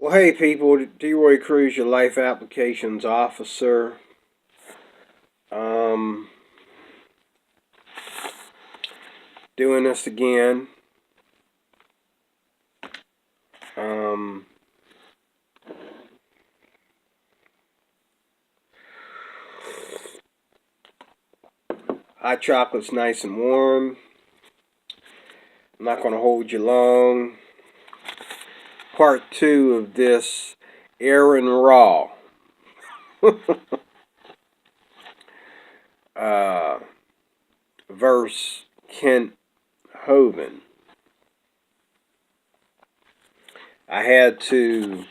Well, hey people, D-Roy Cruz, your Life Applications Officer. Um, Doing this again. Um, Hot chocolate's nice and warm. I'm not going to hold you long. Part 2 of this AronRa. Verse Kent Hovind. I had to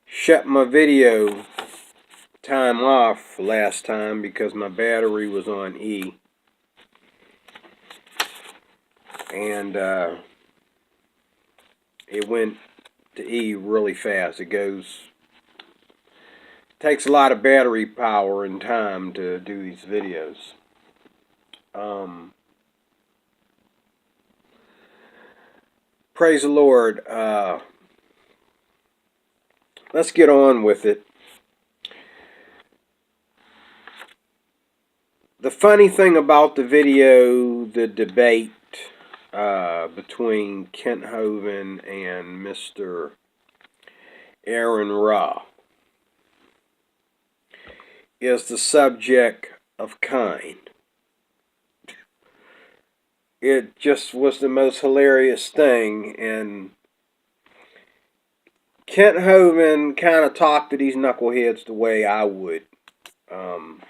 shut my video time off last time because my battery was on E. And it went to E really fast. Takes a lot of battery power and time to do these videos. Praise the Lord. Let's get on with it. The funny thing about the video, the debate between Kent Hovind and Mr. AronRa, is the subject of kind. It just was the most hilarious thing, and Kent Hovind kind of talked to these knuckleheads the way I would. And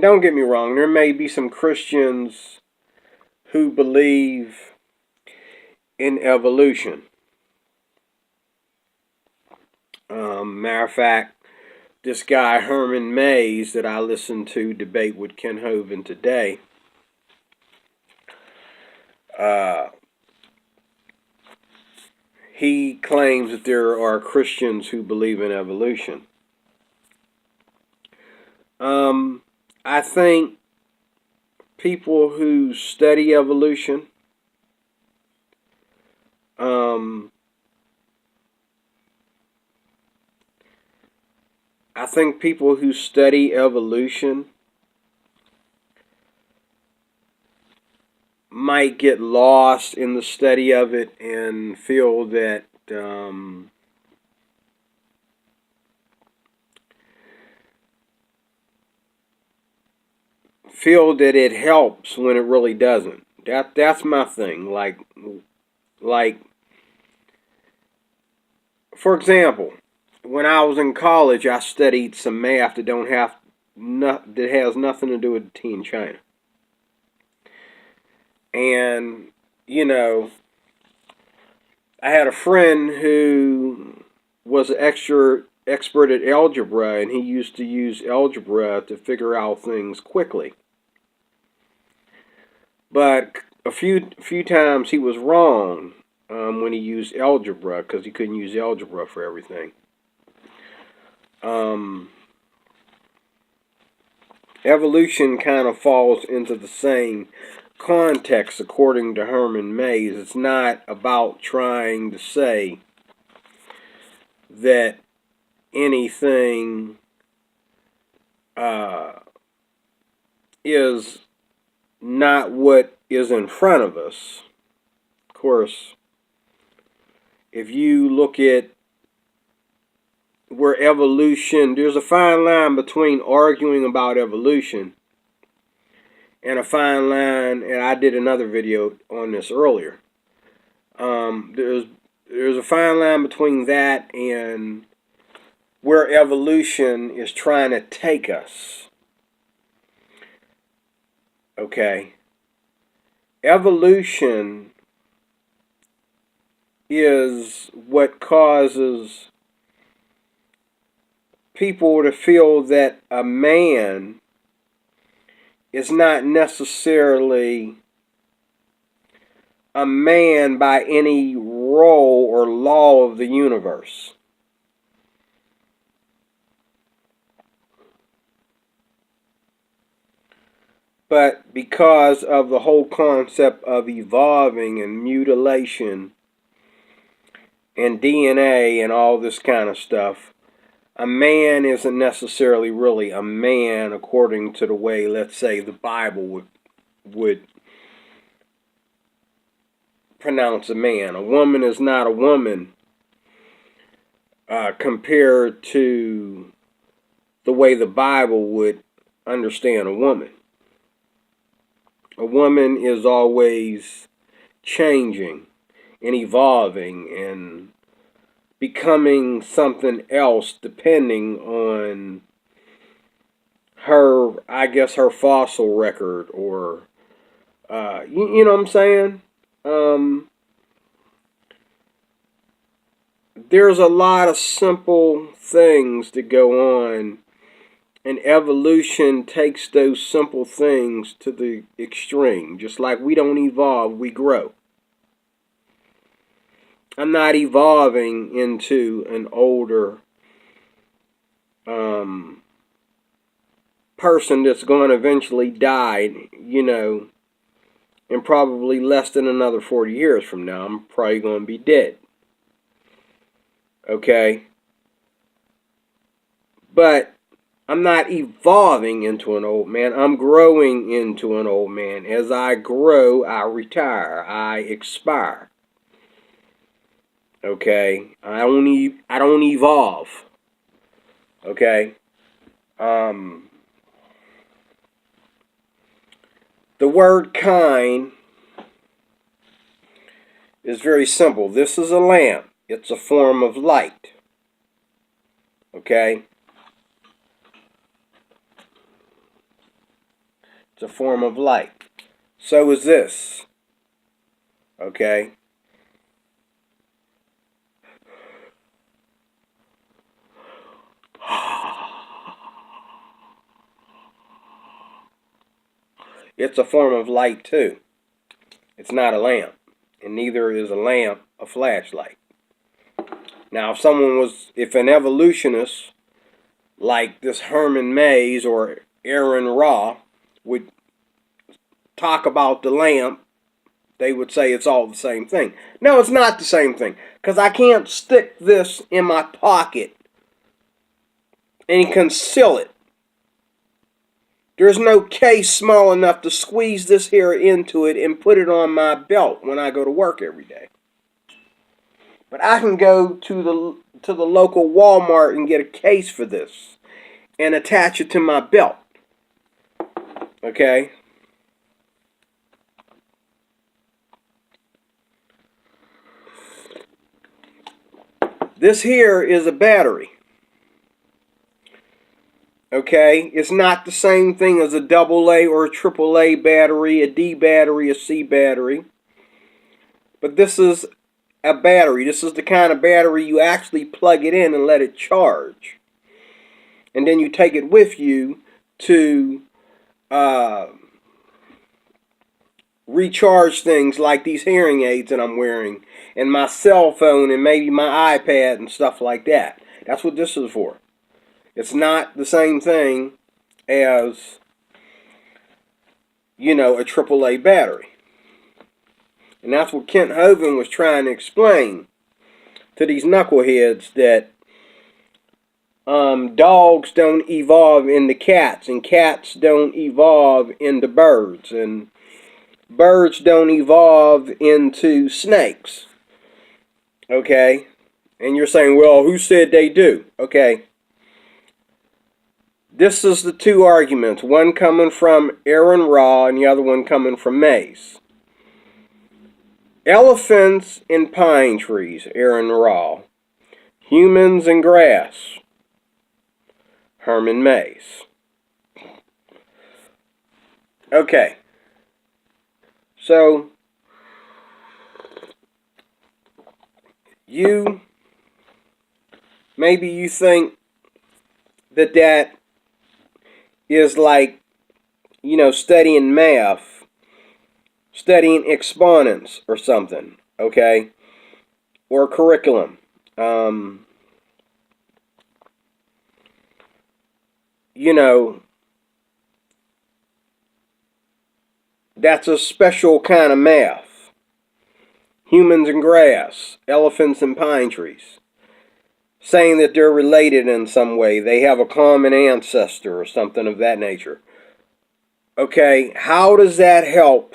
don't get me wrong, there may be some Christians who believe in evolution. Matter of fact, this guy Herman Mays that I listened to debate with Ken Hovind today, he claims that there are Christians who believe in evolution. I think people who study evolution, I think people who study evolution might get lost in the study of it and feel that it helps when it really doesn't. That's my thing. Like for example, when I was in college, I studied some math that that has nothing to do with Teen China. And you know, I had a friend who was an expert at algebra, and he used to use algebra to figure out things quickly. But a few times he was wrong when he used algebra, because he couldn't use algebra for everything. Evolution kind of falls into the same context according to Herman Mays. It's not about trying to say that anything is not what is in front of us. Of course, if you look at where evolution, there's a fine line between arguing about evolution and a fine line, and I did another video on this earlier. There's a fine line between that and where evolution is trying to take us. Okay. Evolution is what causes people to feel that a man is not necessarily a man by any role or law of the universe. But because of the whole concept of evolving and mutilation and DNA and all this kind of stuff, a man isn't necessarily really a man according to the way, let's say, the Bible would pronounce a man. A woman is not a woman compared to the way the Bible would understand a woman. A woman is always changing and evolving and becoming something else depending on her, I guess, her fossil record, or you know what I'm saying? There's a lot of simple things that go on, and evolution takes those simple things to the extreme. Just like we don't evolve, we grow. I'm not evolving into an older person that's going to eventually die, you know, in probably less than another 40 years from now. I'm probably going to be dead. Okay? But I'm not evolving into an old man. I'm growing into an old man. As I grow, I retire. I expire. Okay? I don't evolve. Okay? The word kind is very simple. This is a lamp. It's a form of light. Okay? It's a form of light. So is this. Okay? It's a form of light too. It's not a lamp. And neither is a lamp a flashlight. Now, if an evolutionist like this Herman Mays or AronRa would talk about the lamp, they would say it's all the same thing. No, it's not the same thing. Because I can't stick this in my pocket and conceal it. There's no case small enough to squeeze this here into it and put it on my belt when I go to work every day. But I can go to the local Walmart and get a case for this and attach it to my belt. Okay? This here is a battery. Okay? It's not the same thing as a AA or a AAA battery, a D battery, a C battery. But this is a battery. This is the kind of battery you actually plug it in and let it charge. And then you take it with you to recharge things like these hearing aids that I'm wearing, and my cell phone, and maybe my iPad and stuff like that. That's what this is for. It's not the same thing as, you know, a AAA battery. And that's what Kent Hovind was trying to explain to these knuckleheads, that dogs don't evolve into cats, and cats don't evolve into birds, and birds don't evolve into snakes. Okay? And you're saying, well, who said they do? Okay. This is the two arguments. One coming from AronRa and the other one coming from Mays. Elephants and pine trees, AronRa. Humans and grass, Herman Mays. Okay. So, maybe you think that is like, you know, studying math, studying exponents or something, okay? Or curriculum. You know, that's a special kind of math. humans and grass, elephants and pine trees, saying that they're related in some way. They have a common ancestor or something of that nature. Okay, how does that help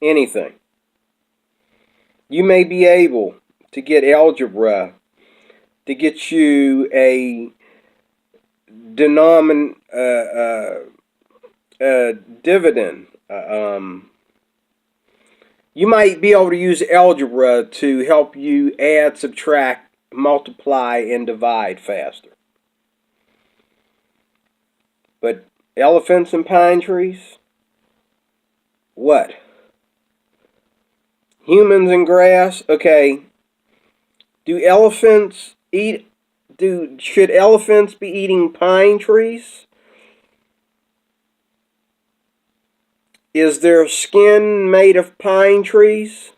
anything? You may be able to get algebra to get you a dividend. You might be able to use algebra to help you add, subtract, multiply, and divide faster. But elephants and pine trees? What? Humans and grass? Okay. Should elephants be eating pine trees? Is their skin made of pine trees?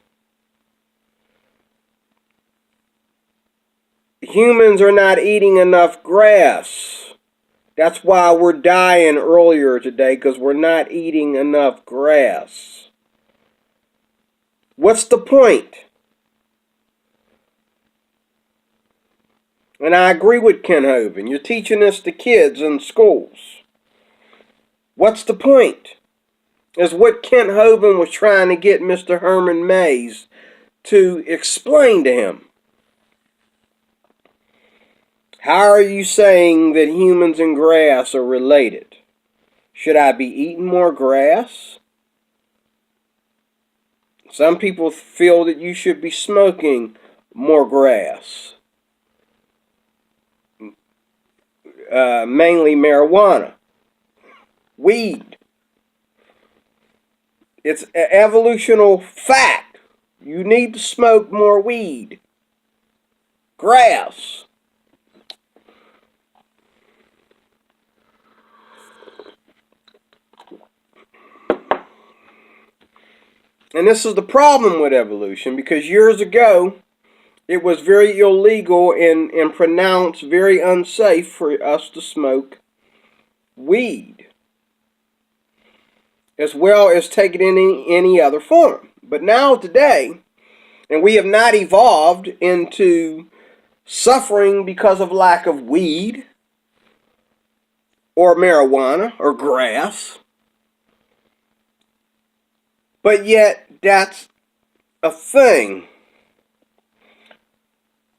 Humans are not eating enough grass. That's why we're dying earlier today, because we're not eating enough grass. What's the point? And I agree with Ken Hovind. You're teaching this to kids in schools. What's the point? Is what Ken Hovind was trying to get Mr. Herman Mays to explain to him. How are you saying that humans and grass are related? Should I be eating more grass? Some people feel that you should be smoking more grass. Mainly marijuana. Weed. It's an evolutional fact. You need to smoke more weed. Grass. And this is the problem with evolution, because years ago, it was very illegal and pronounced very unsafe for us to smoke weed, as well as take it in any other form. But now today, and we have not evolved into suffering because of lack of weed or marijuana or grass, but yet that's a thing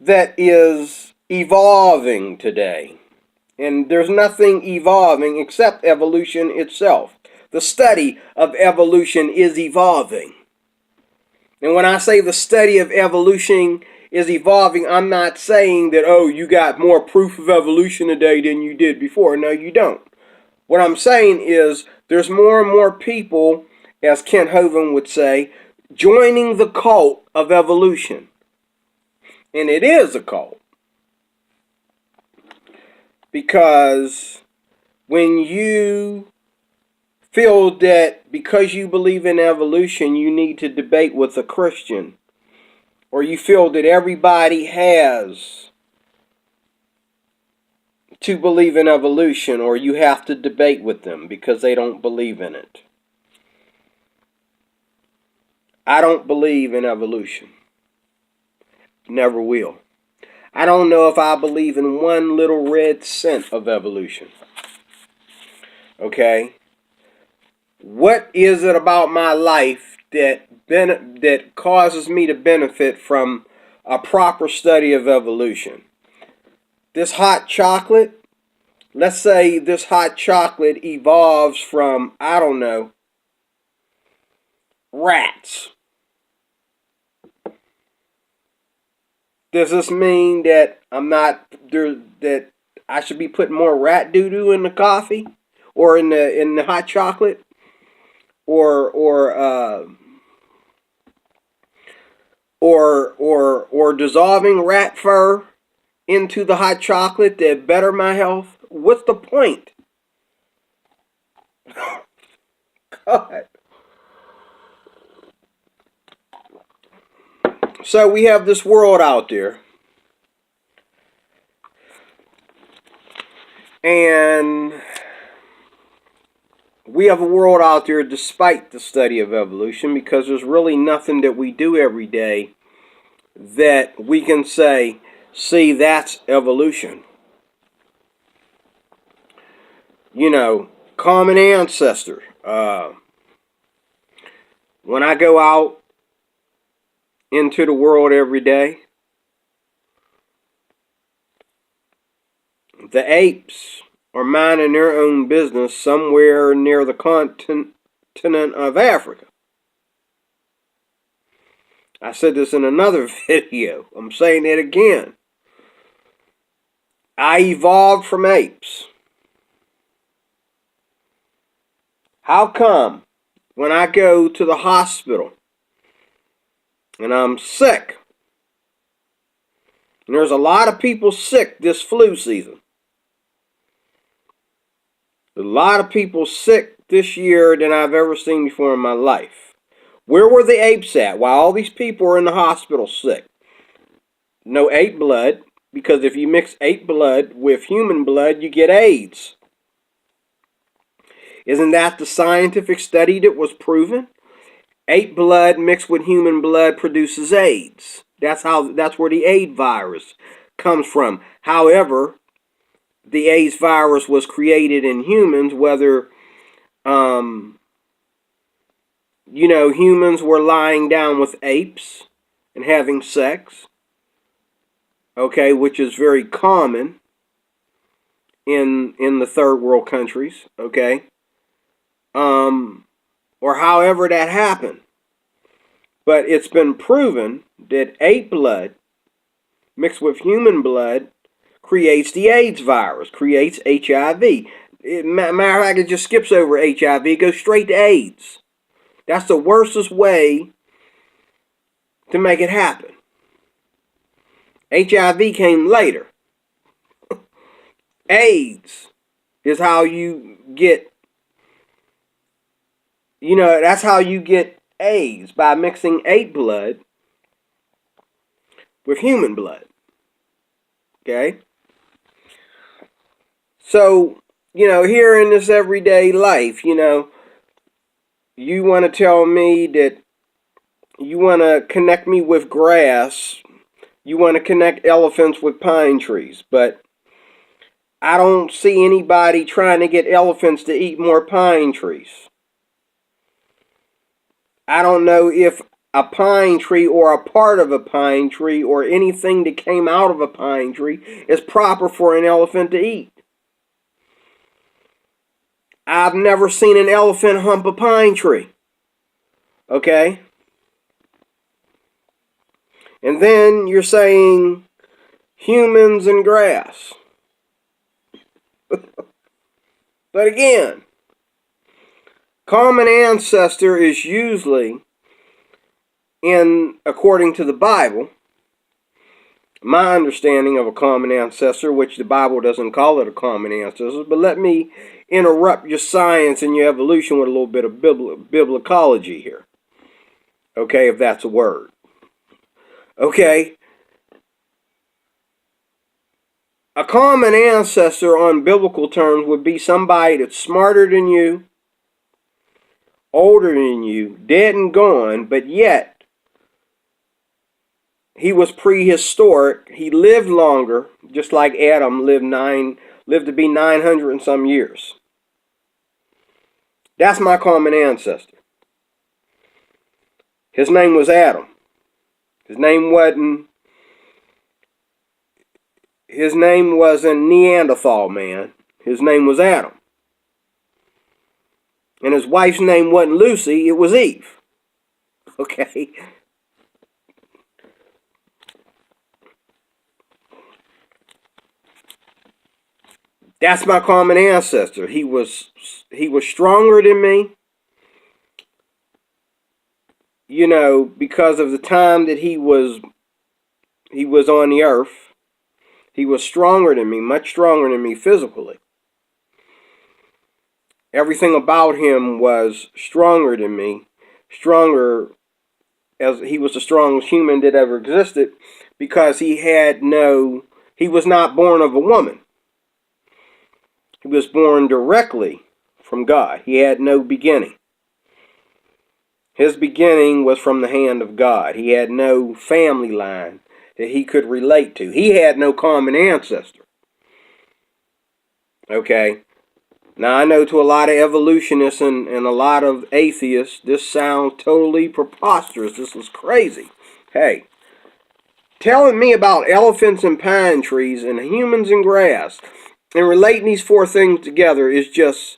that is evolving today. And there's nothing evolving except evolution itself. The study of evolution is evolving. And when I say the study of evolution is evolving, I'm not saying that, oh, you got more proof of evolution today than you did before. No, you don't. What I'm saying is there's more and more people, as Ken Hovind would say, joining the cult of evolution. And it is a cult. Because when you feel that because you believe in evolution, you need to debate with a Christian, or you feel that everybody has to believe in evolution, or you have to debate with them because they don't believe in it. I don't believe in evolution. Never will. I don't know if I believe in one little red cent of evolution. Okay? What is it about my life that causes me to benefit from a proper study of evolution? This hot chocolate, let's say this hot chocolate evolves from, I don't know, rats. Does this mean that that I should be putting more rat doo-doo in the coffee or in the hot chocolate, or dissolving rat fur into the hot chocolate that better my health? What's the point? God. So we have this world out there, and we have a world out there despite the study of evolution, because there's really nothing that we do every day that we can say, see, that's evolution. You know, common ancestor. When I go out into the world every day, the apes are minding their own business somewhere near the continent of Africa. I said this in another video. I'm saying it again. I evolved from apes. How come when I go to the hospital and I'm sick, and there's a lot of people sick this flu season, a lot of people sick this year than I've ever seen before in my life. Where were the apes at while all these people are in the hospital sick? No ape blood, because if you mix ape blood with human blood, you get AIDS. Isn't that the scientific study that was proven? Ape blood mixed with human blood produces AIDS. That's where the AIDS virus comes from. However, the AIDS virus was created in humans, whether humans were lying down with apes and having sex, okay, which is very common in the third world countries, okay, or however that happened. But it's been proven that ape blood mixed with human blood creates the AIDS virus, creates HIV. Matter of fact, it just skips over HIV, it goes straight to AIDS. That's the worstest way to make it happen. HIV came later. AIDS is how you get, that's how you get AIDS, by mixing ape blood with human blood. Okay? So, here in this everyday life, you want to tell me that you want to connect me with grass, you want to connect elephants with pine trees, but I don't see anybody trying to get elephants to eat more pine trees. I don't know if a pine tree or a part of a pine tree or anything that came out of a pine tree is proper for an elephant to eat. I've never seen an elephant hump a pine tree. Okay? And then you're saying humans and grass. But again, common ancestor is usually, according to the Bible, my understanding of a common ancestor, which the Bible doesn't call it a common ancestor, but let me interrupt your science and your evolution with a little bit of biblicology here. Okay, if that's a word. Okay? A common ancestor on biblical terms would be somebody that's smarter than you, older than you, dead and gone, but yet he was prehistoric. He lived longer, just like Adam lived to be 900 and some years. That's my common ancestor. His name was Adam. His name wasn't Neanderthal man. His name was Adam. And his wife's name wasn't Lucy, it was Eve. Okay? That's my common ancestor. He was stronger than me. Because of the time that he was on the earth. He was stronger than me, much stronger than me physically. Everything about him was stronger than me, stronger as he was the strongest human that ever existed, because he was not born of a woman. He was born directly from God. He had no beginning. His beginning was from the hand of God. He had no family line that he could relate to. He had no common ancestor. Okay? Now, I know to a lot of evolutionists and a lot of atheists, this sounds totally preposterous. This is crazy. Hey, telling me about elephants and pine trees and humans and grass and relating these four things together is just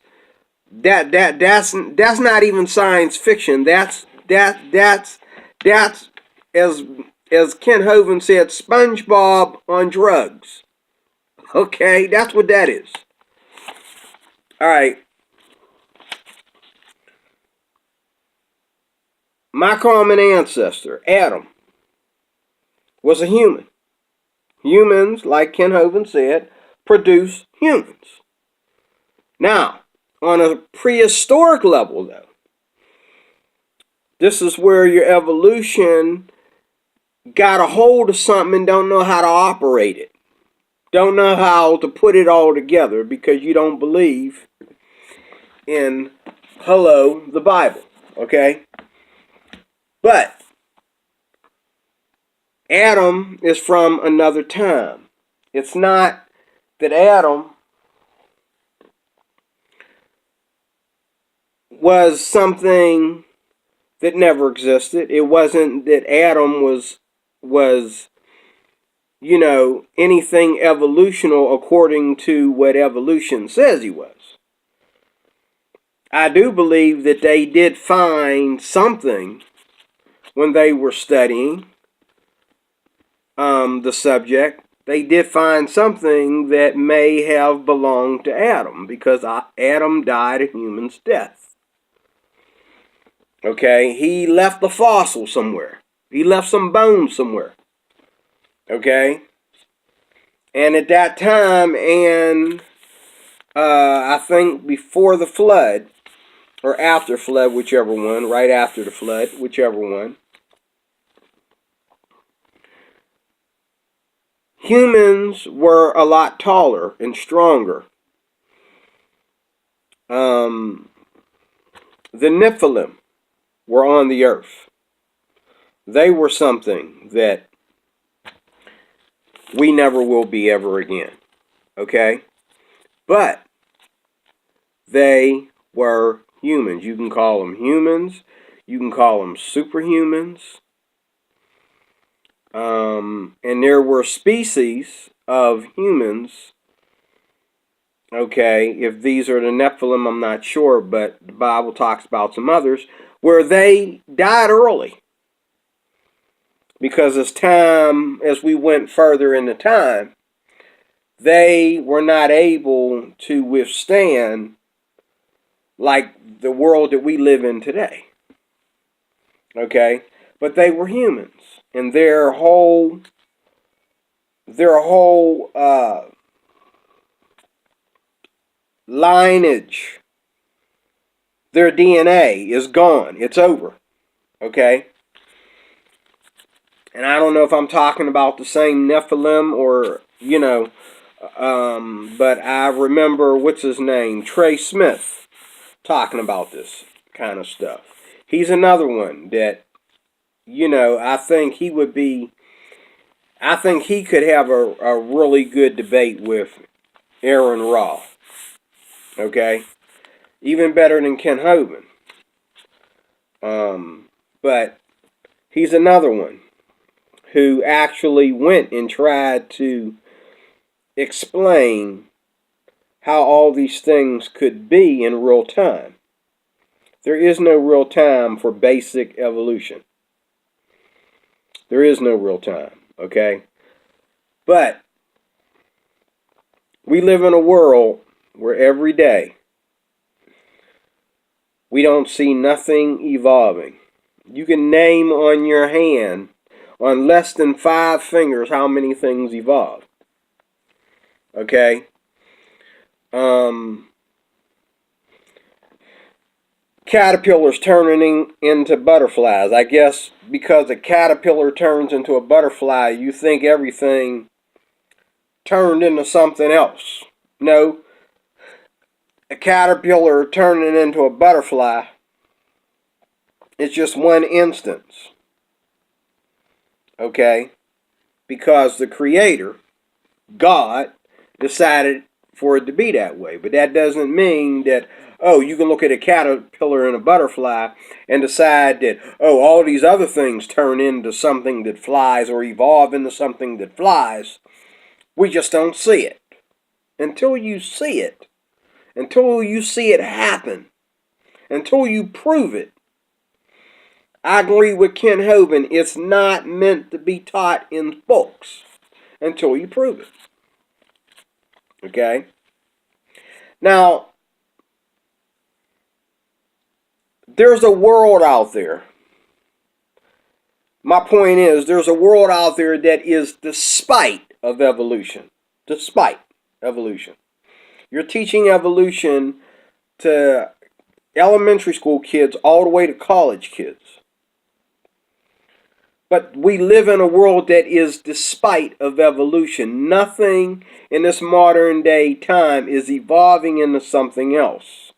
that's not even science fiction. That's as Ken Hovind said, SpongeBob on drugs. Okay, that's what that is. All right. My common ancestor, Adam, was a human. Humans, like Ken Hovind said, produce humans. Now, on a prehistoric level, though, this is where your evolution got a hold of something and don't know how to operate it. Don't know how to put it all together because you don't believe in, the Bible. Okay? But Adam is from another time. It's not that Adam was something that never existed. It wasn't that Adam was anything evolutional according to what evolution says he was. I do believe that they did find something when they were studying the subject. They did find something that may have belonged to Adam because Adam died a human's death. Okay, he left a fossil somewhere. He left some bones somewhere. Okay, and at that time, and I think before the flood, or after flood, whichever one, right after the flood, whichever one, humans were a lot taller and stronger. The Nephilim were on the earth. They were something that we never will be ever again. Okay? But they were humans. You can call them humans. You can call them superhumans. And there were species of humans. Okay, if these are the Nephilim, I'm not sure, but the Bible talks about some others where they died early. Because as we went further into time, they were not able to withstand like the world that we live in today. Okay? But they were humans. And their whole lineage, their DNA is gone. It's over. Okay? And I don't know if I'm talking about the same Nephilim or, but I remember, what's his name? Trey Smith talking about this kind of stuff. He's another one that, I think he could have a really good debate with AronRa. Okay? Even better than Ken Hovind. But he's another one who actually went and tried to explain how all these things could be in real time. There is no real time for basic evolution. There is no real time, okay? But we live in a world where every day we don't see nothing evolving. You can name on your hand, on less than 5 fingers, how many things evolve. Okay? Caterpillars turning into butterflies. I guess because a caterpillar turns into a butterfly, you think everything turned into something else. No. a caterpillar turning into a butterfly. It's just one instance. Okay? Because the Creator, God, decided for it to be that way. But that doesn't mean that, oh, you can look at a caterpillar and a butterfly and decide that, oh, all these other things turn into something that flies or evolve into something that flies. We just don't see it. Until you see it, until you see it happen, until you prove it, I agree with Ken Hovind, it's not meant to be taught in books until you prove it. Okay? Now, there's a world out there. My point is, there's a world out there that is despite of evolution. Despite evolution. You're teaching evolution to elementary school kids all the way to college kids. But we live in a world that is despite of evolution. Nothing in this modern day time is evolving into something else.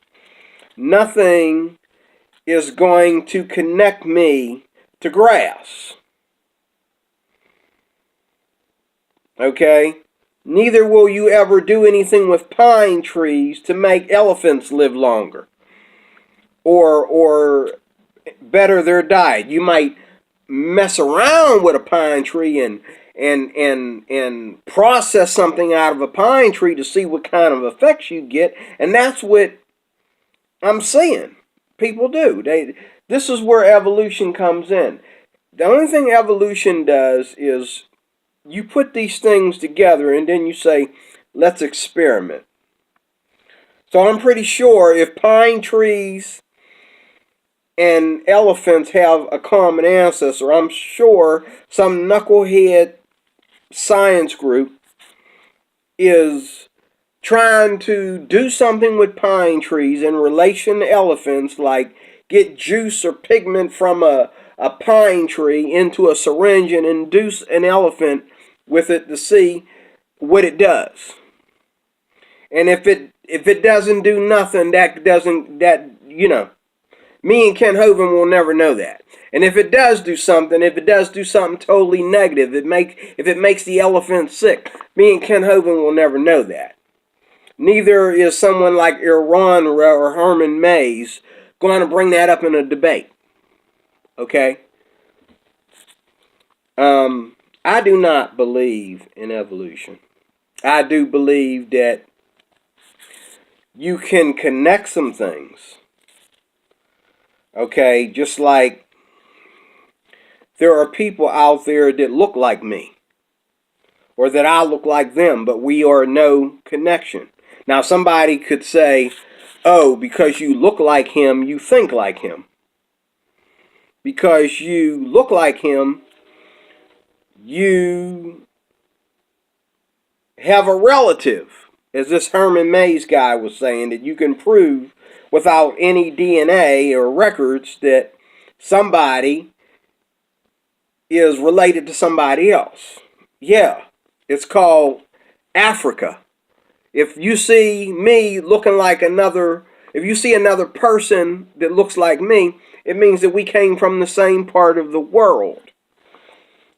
Nothing is going to connect me to grass. Okay? Neither will you ever do anything with pine trees to make elephants live longer. Or better their diet. You might mess around with a pine tree and process something out of a pine tree to see what kind of effects you get, and that's what I'm seeing people do. This is where evolution comes in. The only thing evolution does is you put these things together and then you say, let's experiment. So I'm pretty sure if pine trees and elephants have a common ancestor, I'm sure some knucklehead science group is trying to do something with pine trees in relation to elephants, like get juice or pigment from a pine tree into a syringe and induce an elephant with it to see what it does. And if it doesn't do nothing, me and Ken Hovind will never know that. And if it does do something totally negative, if it makes the elephant sick, me and Ken Hovind will never know that. Neither is someone like AronRa or Herman Mays going to bring that up in a debate. Okay? I do not believe in evolution. I do believe that you can connect some things. Okay, just like there are people out there that look like me, or that I look like them, but we are no connection. Now, somebody could say, oh, because you look like him, you think like him. Because you look like him, you have a relative, as this Herman Mays guy was saying, that you can prove without any DNA or records that somebody is related to somebody else. Yeah, it's called Africa. If you see me looking like if you see another person that looks like me, it means that we came from the same part of the world.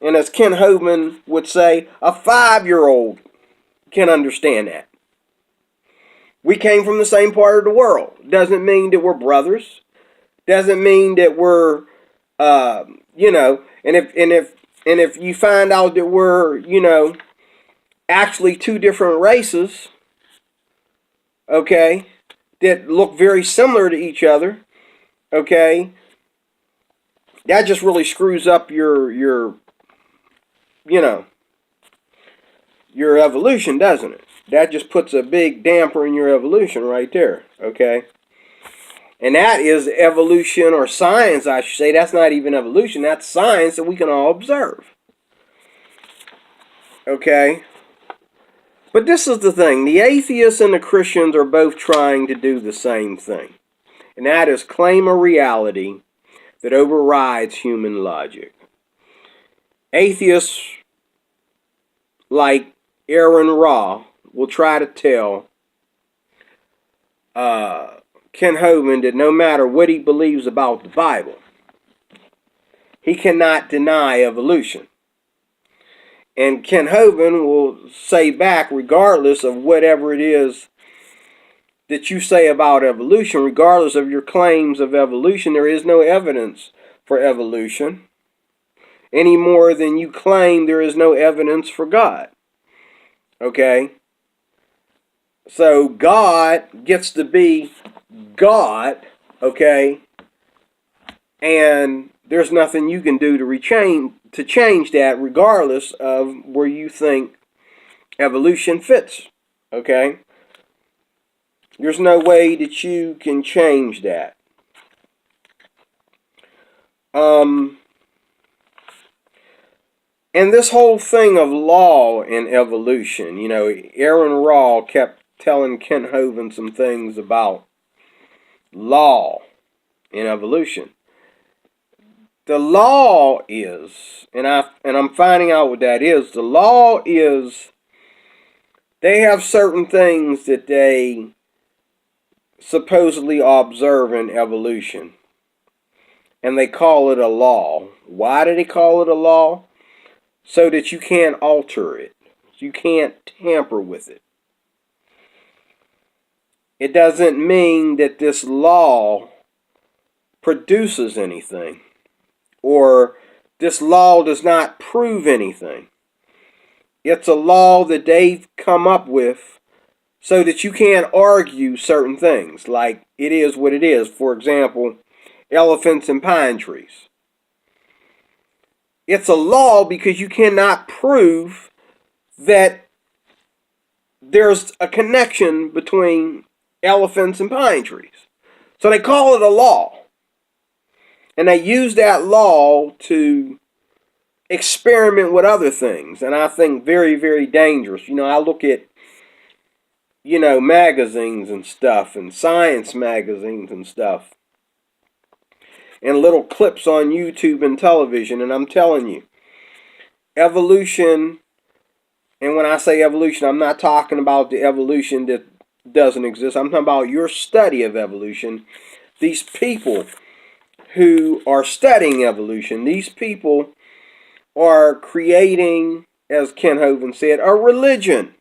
And as Ken Hovind would say, a 5-year-old can understand that. We came from the same part of the world. Doesn't mean that we're brothers. Doesn't mean that we're, and if you find out that we're, actually two different races, okay, that look very similar to each other, okay, that just really screws up your evolution, doesn't it? That just puts a big damper in your evolution right there, okay? And that is evolution, or science, I should say. That's not even evolution. That's science that we can all observe. Okay? But this is the thing. The atheists and the Christians are both trying to do the same thing. And that is claim a reality that overrides human logic. Atheists like AronRa will try to tell Ken Hovind that no matter what he believes about the Bible, he cannot deny evolution. And Ken Hovind will say back, regardless of whatever it is that you say about evolution, regardless of your claims of evolution, there is no evidence for evolution any more than you claim there is no evidence for God. Okay? So God gets to be God, okay? And there's nothing you can do to change that, regardless of where you think evolution fits, okay? There's no way that you can change that. And this whole thing of law and evolution, you know, AronRa kept telling Ken Hovind some things about law and evolution. The law is, and I'm finding out what that is. The law is, they have certain things that they supposedly observe in evolution, and they call it a law. Why do they call it a law? So that you can't alter it. You can't tamper with it. It doesn't mean that this law produces anything, or this law does not prove anything. It's a law that they've come up with so that you can't argue certain things, like it is what it is. For example, elephants and pine trees. It's a law because you cannot prove that there's a connection between elephants and pine trees. So they call it a law. And they use that law to experiment with other things. And I think very, very dangerous. You know, I look at, you know, magazines and stuff, and science magazines and stuff, and little clips on YouTube and television, and I'm telling you, evolution, and when I say evolution, I'm not talking about the evolution that doesn't exist. I'm talking about your study of evolution. These people who are studying evolution, these people are creating, as Ken Hovind said, a religion.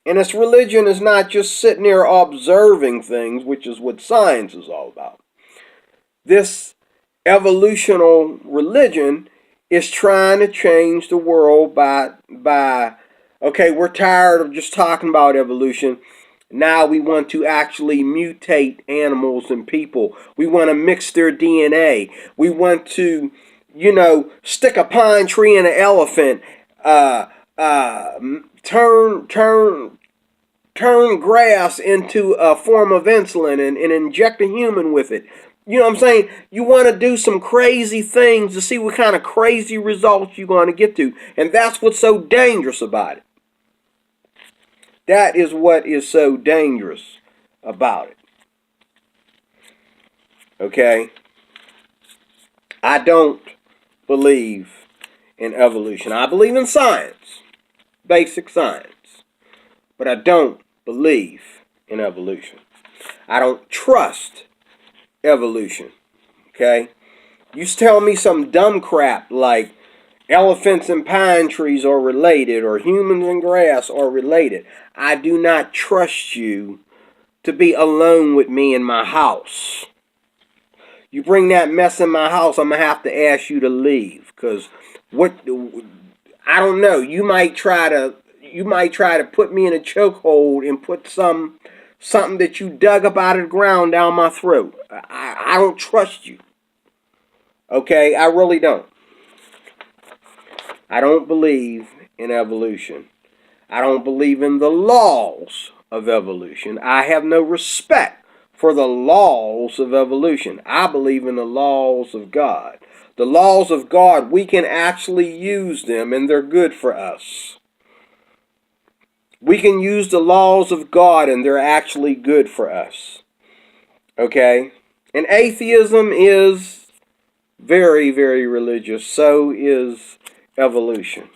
And this religion is not just sitting there observing things, which is what science is all about. This evolutional religion is trying to change the world by okay, we're tired of just talking about evolution. Now we want to actually mutate animals and people. We want to mix their DNA. We want to, you know, stick a pine tree in an elephant, turn grass into a form of insulin and inject a human with it. You know what I'm saying? You want to do some crazy things to see what kind of crazy results you're going to get to. And that's what's so dangerous about it. That is what is so dangerous about it. Okay? I don't believe in evolution. I believe in science. Basic science. But I don't believe in evolution. I don't trust evolution. Okay? You tell me some dumb crap like elephants and pine trees are related, or humans and grass are related. I do not trust you to be alone with me in my house. You bring that mess in my house, I'm going to have to ask you to leave. Because I don't know. You might try to put me in a chokehold and put something that you dug up out of the ground down my throat. I don't trust you. Okay? I really don't. I don't believe in evolution. I don't believe in the laws of evolution. I have no respect for the laws of evolution. I believe in the laws of God. The laws of God, we can actually use them, and they're good for us. We can use the laws of God, and they're actually good for us. Okay? And atheism is very, very religious. So is evolution.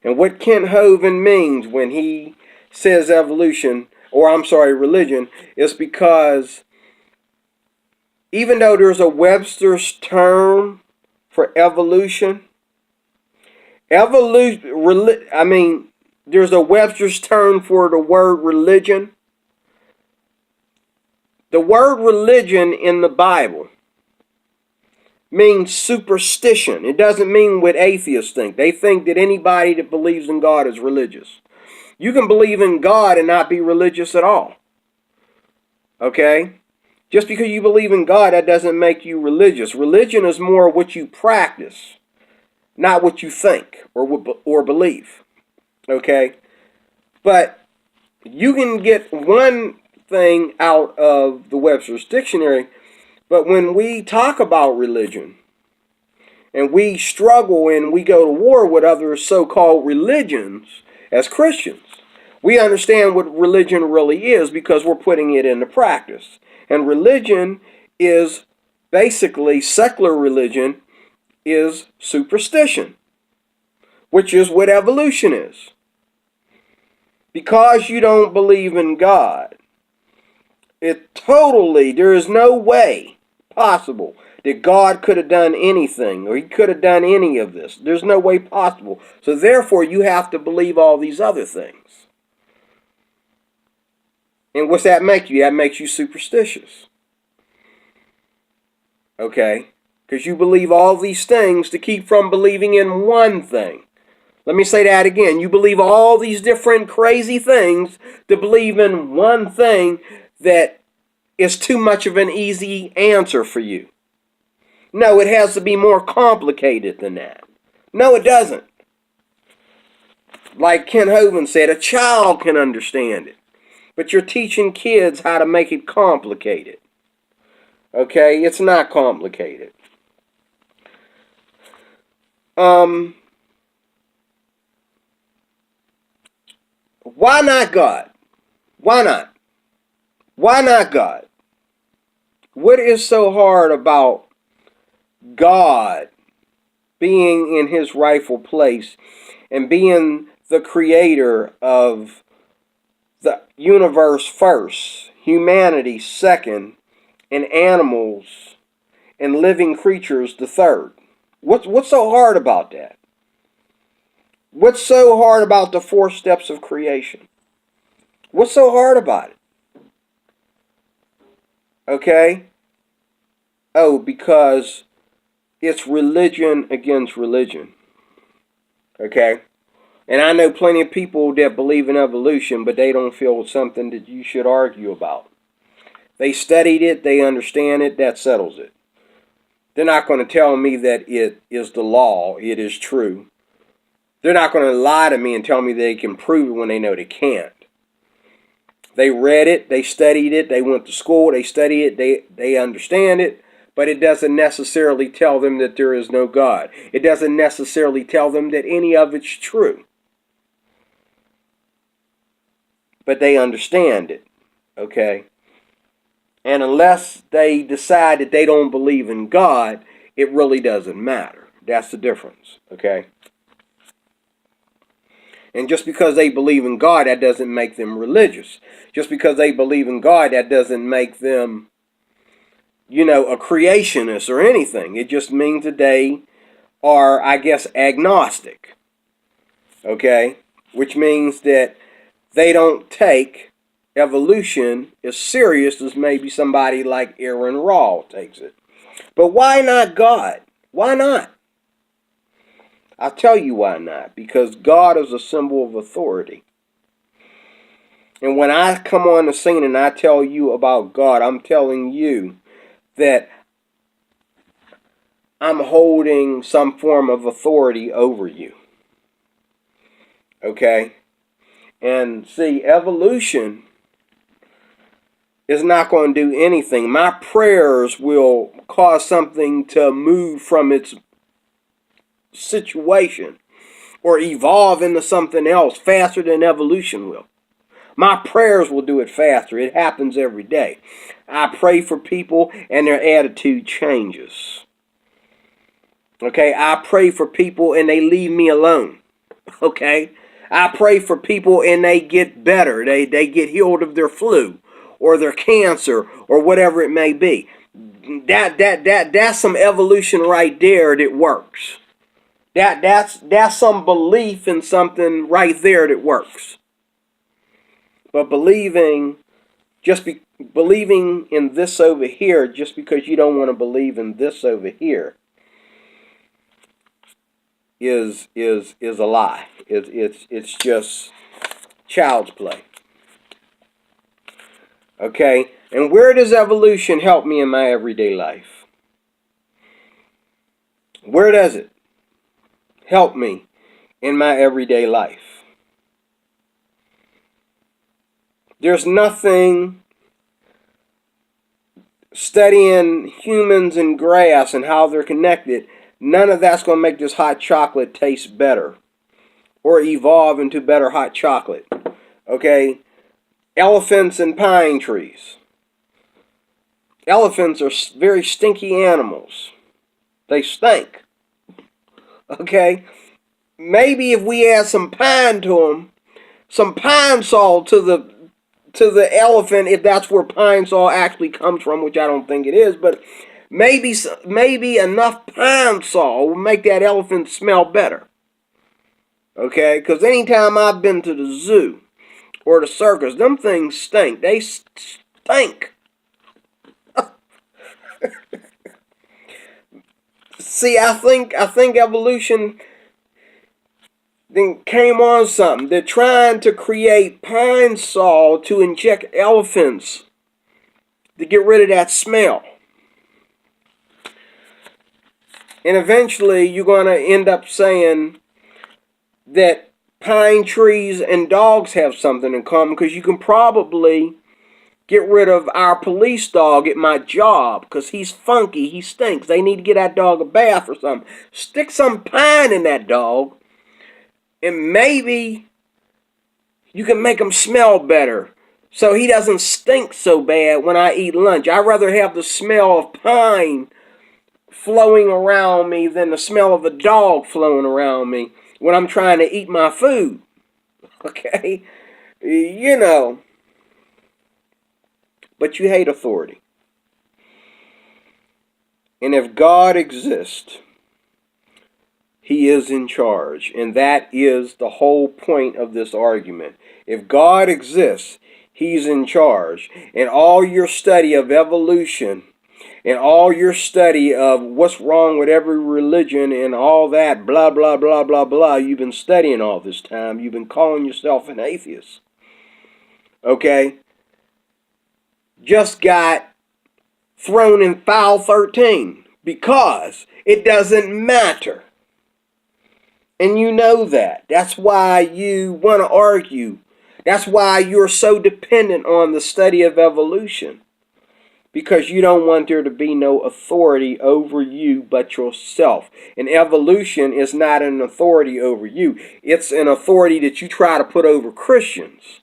And what Ken Hovind means when he says evolution, or I'm sorry, religion, is because even though there's a Webster's term for evolution, there's a Webster's term for the word religion. The word religion in the Bible means superstition. It doesn't mean what atheists think. They think that anybody that believes in God is religious. You can believe in God and not be religious at all. Okay? Just because you believe in God, that doesn't make you religious. Religion is more what you practice, not what you think or believe. Okay? But you can get one thing out of the Webster's Dictionary, but when we talk about religion, and we struggle and we go to war with other so-called religions as Christians, we understand what religion really is because we're putting it into practice. And religion is basically, secular religion is superstition, which is what evolution is. Because you don't believe in God, there is no way possible that God could have done anything, or he could have done any of this. There's no way possible. So therefore, you have to believe all these other things. And what's that make you? That makes you superstitious. Okay? Because you believe all these things to keep from believing in one thing. Let me say that again. You believe all these different crazy things to believe in one thing that is too much of an easy answer for you. No, it has to be more complicated than that. No, it doesn't. Like Ken Hovind said, a child can understand it. But you're teaching kids how to make it complicated. Okay? It's not complicated. Why not God? Why not? Why not God? What is so hard about God being in his rightful place and being the creator of the universe first, humanity second, and animals and living creatures the third? What's so hard about that? What's so hard about the 4 steps of creation? What's so hard about it? Okay? Oh, because it's religion against religion. Okay? And I know plenty of people that believe in evolution, but they don't feel it's something that you should argue about. They studied it, they understand it, that settles it. They're not going to tell me that it is the law, it is true. They're not going to lie to me and tell me they can prove it when they know they can't. They read it, they studied it, they went to school, they studied it, they understand it, but it doesn't necessarily tell them that there is no God. It doesn't necessarily tell them that any of it's true. But they understand it, okay? And unless they decide that they don't believe in God, it really doesn't matter. That's the difference, okay? And just because they believe in God, that doesn't make them religious. Just because they believe in God, that doesn't make them, a creationist or anything. It just means that they are, I guess, agnostic. Okay? Which means that they don't take evolution as serious as maybe somebody like AronRa takes it. But why not God? Why not? I'll tell you why not. Because God is a symbol of authority. And when I come on the scene and I tell you about God, I'm telling you that I'm holding some form of authority over you. Okay? And see, evolution is not going to do anything. My prayers will cause something to move from its situation or evolve into something else faster than evolution will. My prayers will do it faster. It happens every day. I pray for people and their attitude changes. Okay, I pray for people and they leave me alone. Okay, I pray for people and they get better. They get healed of their flu or their cancer or whatever it may be. That's some evolution right there that works. That's some belief in something right there that works. But believing in this over here just because you don't want to believe in this over here is a lie. It's just child's play. Okay? And where does evolution help me in my everyday life? Where does it help me in my everyday life? There's nothing studying humans and grass and how they're connected. None of that's going to make this hot chocolate taste better or evolve into better hot chocolate. Okay? Elephants and pine trees. Elephants are very stinky animals. They stink. Okay? Maybe if we add some pine to them, some pine sol to the elephant, if that's where pine sol actually comes from, which I don't think it is, but maybe enough pine sol will make that elephant smell better. Okay? Because anytime I've been to the zoo or the circus, them things stink. They stink. See, I think evolution then came on something. They're trying to create pine sol to inject elephants to get rid of that smell. And eventually you're going to end up saying that pine trees and dogs have something in common, because you can probably get rid of our police dog at my job because he's funky, he stinks. They need to get that dog a bath or something. Stick some pine in that dog, and maybe you can make him smell better so he doesn't stink so bad when I eat lunch. I'd rather have the smell of pine flowing around me than the smell of a dog flowing around me when I'm trying to eat my food. Okay? You know. But you hate authority. And if God exists, He is in charge. And that is the whole point of this argument. If God exists, He's in charge. And all your study of evolution and all your study of what's wrong with every religion and all that, blah, blah, blah, blah, blah, you've been studying all this time. You've been calling yourself an atheist. Okay? Just got thrown in foul 13 because it doesn't matter. And you know that. That's why you want to argue. That's why you're so dependent on the study of evolution. Because you don't want there to be no authority over you but yourself. And evolution is not an authority over you. It's an authority that you try to put over Christians.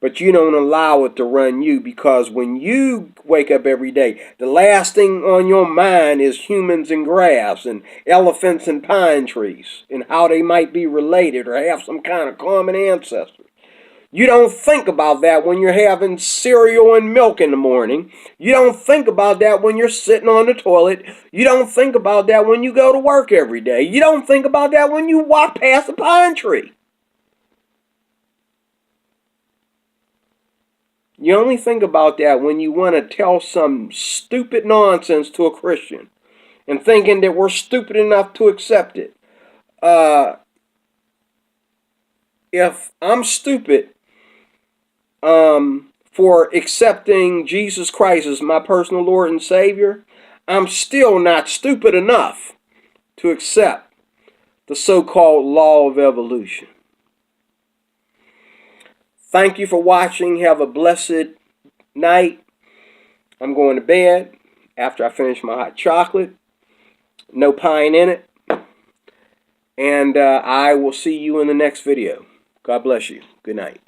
But you don't allow it to run you, because when you wake up every day, the last thing on your mind is humans and grass and elephants and pine trees and how they might be related or have some kind of common ancestor. You don't think about that when you're having cereal and milk in the morning. You don't think about that when you're sitting on the toilet. You don't think about that when you go to work every day. You don't think about that when you walk past a pine tree. You only think about that when you want to tell some stupid nonsense to a Christian and thinking that we're stupid enough to accept it. If I'm stupid for accepting Jesus Christ as my personal Lord and Savior, I'm still not stupid enough to accept the so-called law of evolution. Thank you for watching. Have a blessed night. I'm going to bed after I finish my hot chocolate. No pine in it. And I will see you in the next video. God bless you. Good night.